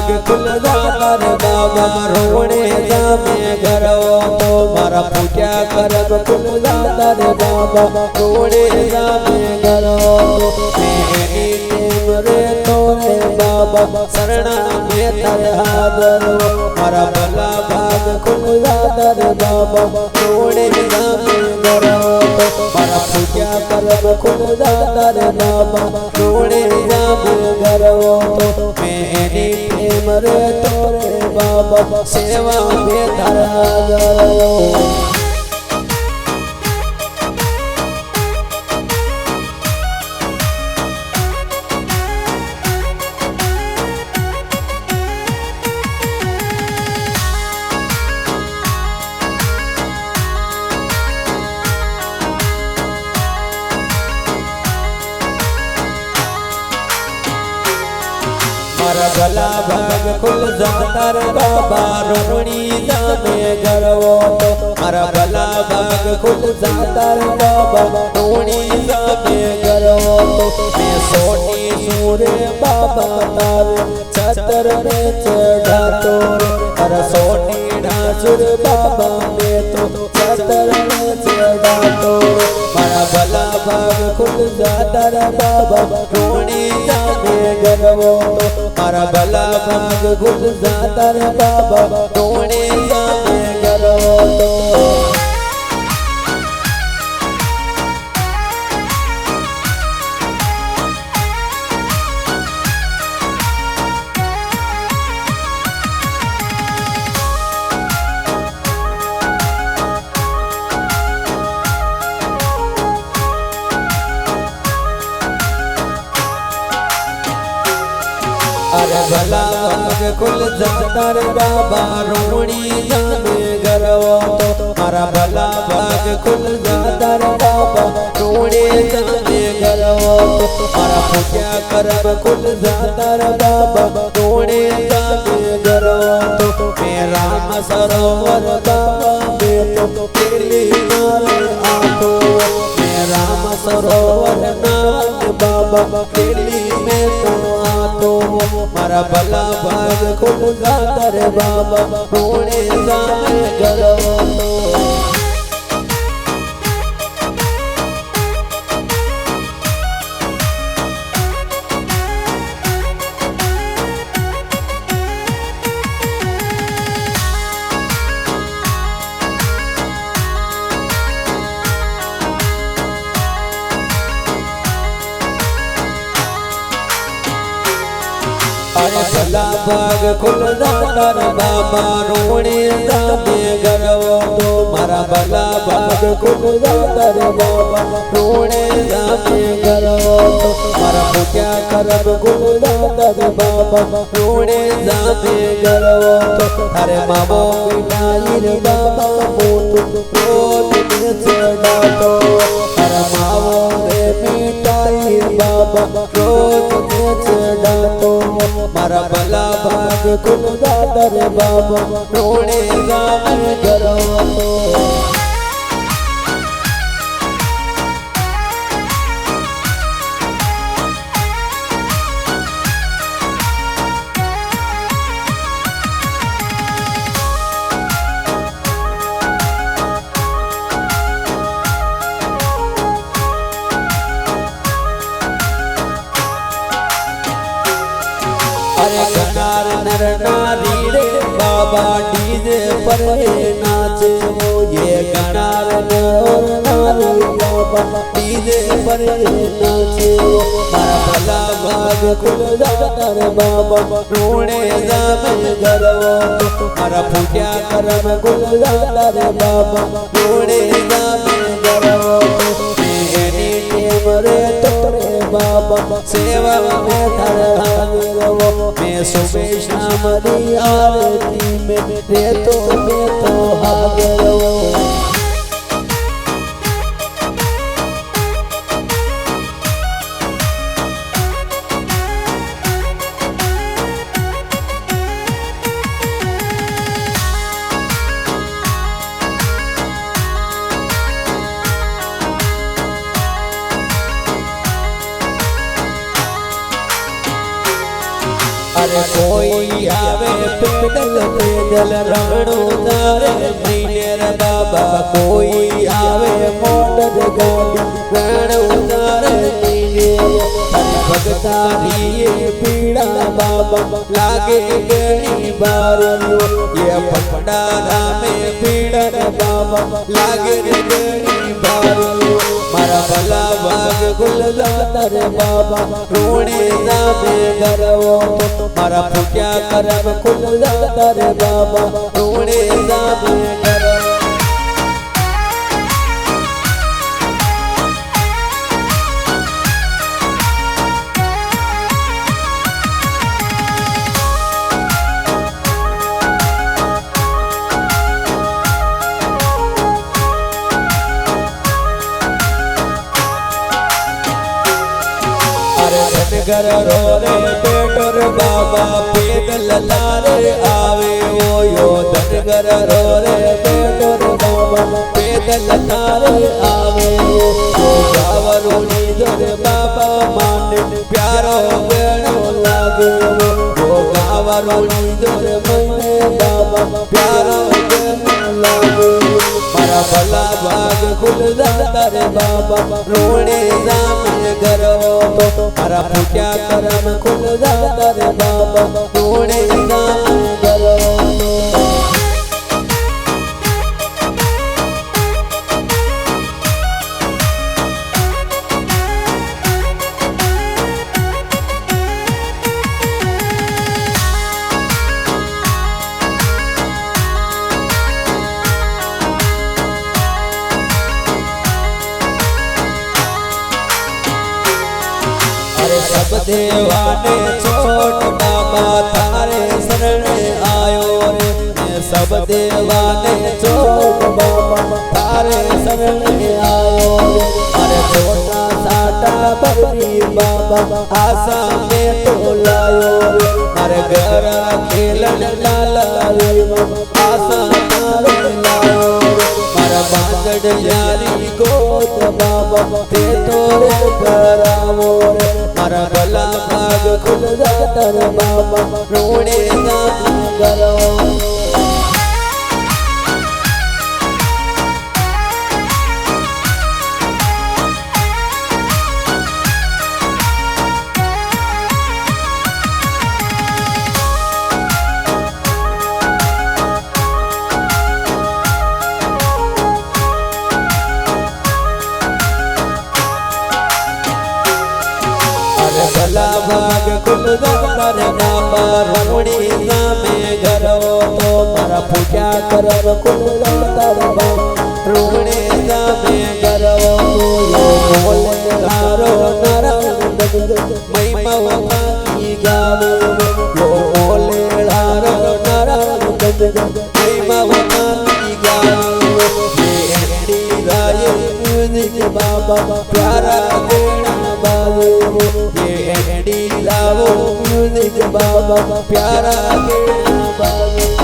भाग खुल जाता रे बाबा रोणे जामे घरो तो मारा पूजा करब खुल जाता रे बाबा रोणे जामे घरो तो मेरी टेम रे तो रे बाबा शरणा में तर हाजर मारा भला भाग खुल जाता रे बाबा रोणे जामे घरो तो मारा पूजा करब खुल जाता रे बाबा रोणे जामे घरो तो मेरी टेम रे तो रे बाबा सेवा में तर हाजर मारा भला भाग खुल जाता रे बाबा रोणी जामे घरो तो मारा भला भाग खुल जाता रे बाबा रोणी जामे घरो तो मैं सोनी सूरे बाबा तारे छतर में चढ़ा तो अरे सोनी ढासुर बाबा में तो छतर में चढ़ा तो मारा भला भाग खुल जाता रे बाबा रोणी जामे घरो तो मारा भला भाग खुल जाता रे बाबा रोणे जामे घरो तो अरे भला भाग खुल जाता रे बाबा रोणी जामे घरो तो मारा भला भाग खुल जाता रे बाबा रोणी जामे घरो तो मारा पूजा करब खुल जाता रे बाबा रोणी जामे घरो तो मैं राम सरोवर बाबा में तो तेली मारे आतो मैं राम सरोवर नाथ बाबा तेली में तो आतो मारा भला भाग खुल जाता रे बाबा रोणे जामे घरो तो अरे भला भाग खुल जाता रे बाबा रोणे जामे घरो तो मारा भला भाग खुल जाता रे बाबा रोणे जामे घरो तो मारा पूजा करब खुल जाता रे बाबा रोणे जामे घरो तो अरे मामो मिठाई रे बाबा मोटू रोज में चढ़ा तो अरे मामो रे मिठाई बाबा रोज में चढ़ा तो मारा भला भाग खुल जाता रे बाबा रोणे जामे घरो तो अरे गनार नर नारी रे बाबा डीजे पर नाचे वो ये गनार नर नारी बाबा डीजे पर नाचे मारा भला भाग खुल जाता रे बाबा रोणे जामे घरो मारा पूजा करब खुल जाता रे बाबा रोणे जामे घरो मेरी टेम रे तो रे बाबा सेवा में तर हाजिर मैं सुबह शाम री आरती में रे तो मैं तो हाजिर अरे कोई आवे पैदल पैदल रमणो तारे महीने रे बाबा कोई आवे मोटर गाड़ी रमणो तारे महीने भगतारी पीड़ा बाबा लागे गणी बारियो ये पटड़ा में पीड़ा बाबा लागे गणी बारियो मारा भला भाग गुलजार बाबा रोणे जामे गरवो मारा फुट्या करम गुलजार बाबा रोणे जामे गरवो घर रो रे बेटर बाबा पैदल तारे आवे ओ यो धनगर रो रे बेटर बाबा पैदल तारे आवे ओ गावरुनी जोर बाबा मान प्यारो गणो लागे ओ गावरुनी जोर मने बाबा प्यारो गणो लागे मारा भला भाग गुलजार बाबा रोणे जामे गरवो मारा फुट्या करम गुलजार बाबा रोणे जामे गरवो सब देवाने छोट बाबा थारे शरण आयो रे सब देवाने छोट बाबा थारे शरण आयो रे अरे छोटा साटा बकरी बाबा आशा में तो लायो रे अरे घर खेलन लाला रे आशा तारे लायो रे मारा बांगड़ यारी गोत बाबा ते तोरे करावो रे मारा भला भाग गुलजार बाबा रोणे जामे गरवो भला भाग गुलजार बाबा रोणे जामे गरवो तो मारा फुट्या करम गुलजार बाबा रोणे जामे गरवो तो यो बोले हारो नारायण महिमा की गावे यो बोले हारो नारायण महिमा की गावे ये एंडी राय म्यूजिक बाबा प्यारा देना बावे ये एंडी लावो म्यूजिक बाबा प्यारा देना बावे।